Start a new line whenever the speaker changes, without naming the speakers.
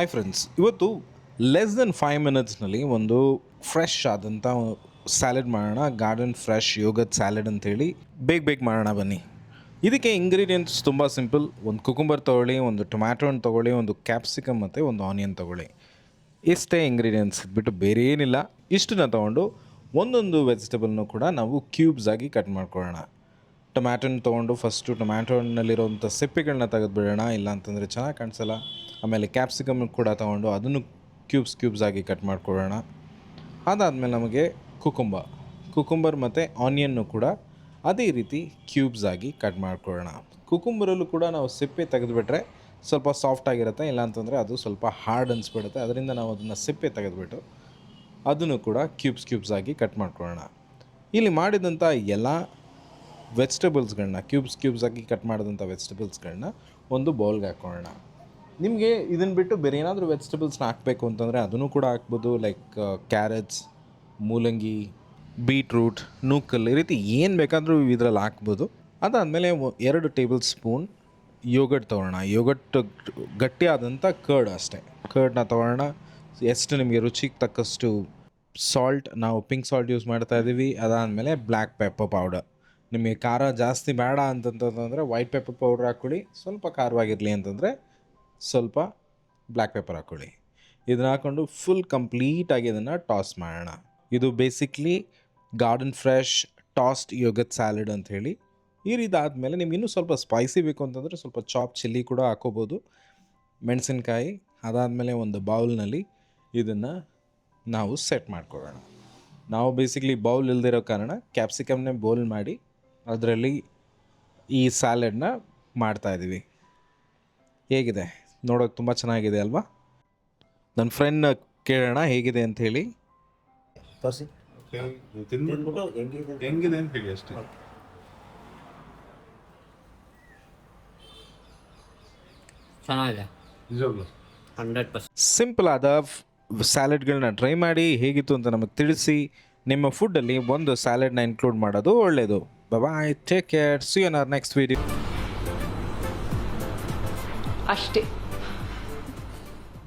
Hi friends, ಇವತ್ತು less than 5 ಮಿನಿಟ್ಸ್ನಲ್ಲಿ ಒಂದು fresh ಆದಂಥ ಸ್ಯಾಲೆಡ್ ಮಾಡೋಣ. ಗಾರ್ಡನ್ ಫ್ರೆಶ್ ಯೋಗರ್ಟ್ ಸ್ಯಾಲೆಡ್ ಅಂತೇಳಿ ಬೇಗ ಮಾಡೋಣ ಬನ್ನಿ. ಇದಕ್ಕೆ ಇಂಗ್ರೀಡಿಯೆಂಟ್ಸ್ ತುಂಬ ಸಿಂಪಲ್. ಒಂದು ಕುಕುಂಬರ್ ತೊಗೊಳ್ಳಿ, ಒಂದು ಟೊಮ್ಯಾಟೊ ಹಣ್ಣು ತೊಗೊಳ್ಳಿ, ಒಂದು ಕ್ಯಾಪ್ಸಿಕಮ್ ಮತ್ತು ಒಂದು ಆನಿಯನ್ ತೊಗೊಳ್ಳಿ. ಇಷ್ಟೇ ಇಂಗ್ರೀಡಿಯೆಂಟ್ಸ್ ಬಿಟ್ಟು ಬೇರೆ ಏನಿಲ್ಲ. ಇಷ್ಟನ್ನ ತೊಗೊಂಡು ಒಂದೊಂದು ವೆಜಿಟೇಬಲ್ನೂ ಕೂಡ ನಾವು ಕ್ಯೂಬ್ಸ್ ಆಗಿ ಕಟ್ ಮಾಡ್ಕೊಳ್ಳೋಣ. ಟೊಮ್ಯಾಟೊನ ತೊಗೊಂಡು ಫಸ್ಟು ಟೊಮ್ಯಾಟೊ ಹಣ್ಣಲ್ಲಿರೋಂಥ ಸಿಪ್ಪೆಗಳನ್ನ ತೆಗೆದುಬಿಡೋಣ, ಇಲ್ಲ ಅಂತಂದರೆ ಚೆನ್ನಾಗಿ ಕಾಣಿಸಲ್ಲ. ಆಮೇಲೆ ಕ್ಯಾಪ್ಸಿಕಮ್ ಕೂಡ ತೊಗೊಂಡು ಅದನ್ನು ಕ್ಯೂಬ್ಸ್ ಆಗಿ ಕಟ್ ಮಾಡ್ಕೊಳ್ಳೋಣ. ಅದಾದಮೇಲೆ ನಮಗೆ ಕುಕುಂಬರ್ ಮತ್ತು ಆನಿಯನ್ನು ಕೂಡ ಅದೇ ರೀತಿ ಕ್ಯೂಬ್ಸ್ ಆಗಿ ಕಟ್ ಮಾಡ್ಕೊಳ್ಳೋಣ. ಕುಕುಂಬರಲ್ಲೂ ಕೂಡ ನಾವು ಸಿಪ್ಪೆ ತೆಗೆದುಬಿಟ್ರೆ ಸ್ವಲ್ಪ ಸಾಫ್ಟ್ ಆಗಿರುತ್ತೆ, ಇಲ್ಲಾಂತಂದರೆ ಅದು ಸ್ವಲ್ಪ ಹಾರ್ಡ್ ಅನಿಸ್ಬಿಡುತ್ತೆ. ಅದರಿಂದ ನಾವು ಅದನ್ನು ಸಿಪ್ಪೆ ತೆಗೆದುಬಿಟ್ಟು ಅದನ್ನು ಕೂಡ ಕ್ಯೂಬ್ಸ್ ಆಗಿ ಕಟ್ ಮಾಡ್ಕೊಳ್ಳೋಣ. ಇಲ್ಲಿ ಮಾಡಿದಂಥ ಎಲ್ಲ ವೆಜಿಟೇಬಲ್ಸ್ಗಳನ್ನ ಕ್ಯೂಬ್ಸ್ ಆಗಿ ಕಟ್ ಮಾಡಿದಂಥ ವೆಜಿಟೇಬಲ್ಸ್ಗಳನ್ನ ಒಂದು ಬೌಲ್ಗೆ ಹಾಕ್ಕೊಳ್ಳೋಣ. ನಿಮಗೆ ಇದನ್ನು ಬಿಟ್ಟು ಬೇರೆ ಏನಾದರೂ ವೆಜಿಟೇಬಲ್ಸ್ನ ಹಾಕಬೇಕು ಅಂತಂದರೆ ಅದನ್ನು ಕೂಡ ಹಾಕ್ಬೋದು. ಲೈಕ್ ಕ್ಯಾರೆಟ್ಸ್, ಮೂಲಂಗಿ, ಬೀಟ್ರೂಟ್, ನೂಕಲ್, ಈ ರೀತಿ ಏನು ಬೇಕಾದರೂ ಇದರಲ್ಲಿ ಹಾಕ್ಬೋದು. ಅದಾದಮೇಲೆ 2 ಟೇಬಲ್ ಸ್ಪೂನ್ ಯೋಗರ್ಟ್ ತೊಗೊಳ್ಳೋಣ. ಯೋಗರ್ಟ್ ಗಟ್ಟಿಯಾದಂಥ ಕರ್ಡ್ ಅಷ್ಟೇ. ಕರ್ಡ್ನ ತೊಗೊಳ್ಳೋಣ. ಎಷ್ಟು ನಿಮಗೆ ರುಚಿಗೆ ತಕ್ಕಷ್ಟು ಸಾಲ್ಟ್, ನಾವು ಪಿಂಕ್ ಸಾಲ್ಟ್ ಯೂಸ್ ಮಾಡ್ತಾಯಿದ್ದೀವಿ. ಅದಾದಮೇಲೆ ಬ್ಲ್ಯಾಕ್ ಪೆಪ್ಪರ್ ಪೌಡರ್. ನಿಮಗೆ ಖಾರ ಜಾಸ್ತಿ ಬೇಡ ಅಂತಂತಂದರೆ ವೈಟ್ ಪೆಪ್ಪರ್ ಪೌಡ್ರ್ ಹಾಕ್ಕೊಳ್ಳಿ. ಸ್ವಲ್ಪ ಖಾರವಾಗಿರಲಿ ಅಂತಂದರೆ ಸ್ವಲ್ಪ ಬ್ಲ್ಯಾಕ್ ಪೆಪ್ಪರ್ ಹಾಕ್ಕೊಳ್ಳಿ. ಇದನ್ನ ಹಾಕ್ಕೊಂಡು ಫುಲ್ ಕಂಪ್ಲೀಟಾಗಿ ಇದನ್ನು ಟಾಸ್ ಮಾಡೋಣ. ಇದು basically garden fresh tossed yogurt salad ಅಂಥೇಳಿ. ಈ ರೀತಿ ಆದಮೇಲೆ ನಿಮ್ಗೆ ಇನ್ನೂ ಸ್ವಲ್ಪ ಸ್ಪೈಸಿ ಬೇಕು ಅಂತಂದರೆ ಸ್ವಲ್ಪ ಚಾಪ್ ಚಿಲ್ಲಿ ಕೂಡ ಹಾಕೋಬೋದು, ಮೆಣಸಿನ್ಕಾಯಿ. ಅದಾದಮೇಲೆ ಒಂದು ಬೌಲ್ನಲ್ಲಿ ಇದನ್ನು ನಾವು ಸೆಟ್ ಮಾಡ್ಕೊಳ್ಳೋಣ. ನಾವು ಬೇಸಿಕ್ಲಿ ಬೌಲ್ ಇಲ್ದಿರೋ ಕಾರಣ ಕ್ಯಾಪ್ಸಿಕಮ್ನೇ ಬೌಲ್ ಮಾಡಿ ಅದರಲ್ಲಿ ಈ ಸ್ಯಾಲೆಡ್ನ ಮಾಡ್ತಾಯಿದ್ದೀವಿ. ಹೇಗಿದೆ ನೋಡೋಕೆ? ತುಂಬ ಚೆನ್ನಾಗಿದೆ ಅಲ್ವಾ? ನನ್ನ ಫ್ರೆಂಡ್ನ ಕೇಳೋಣ ಹೇಗಿದೆ ಅಂತ ಹೇಳಿ.
ತೋರಿಸಿ ತಿಂದ್ಬಿಟ್ಟು ಹೆಂಗಿದೆ ಅಂತ ಹೇಳಿ ಅಷ್ಟೇ.
ಚೆನ್ನಾಗಿದೆ,
ನಿಜವಾಗ್ಲೂ
100%.
ಸಿಂಪಲ್ ಆದ ಸ್ಯಾಲೆಡ್ಗಳನ್ನ ಟ್ರೈ ಮಾಡಿ ಹೇಗಿತ್ತು ಅಂತ ನಮಗೆ ತಿಳಿಸಿ. ನಿಮ್ಮ ಫುಡ್ಡಲ್ಲಿ ಒಂದು ಸ್ಯಾಲೆಡ್ನ ಇನ್ಕ್ಲೂಡ್ ಮಾಡೋದು ಒಳ್ಳೆಯದು. Bye, take care, see you in our next video.
ಅಷ್ಟೇ.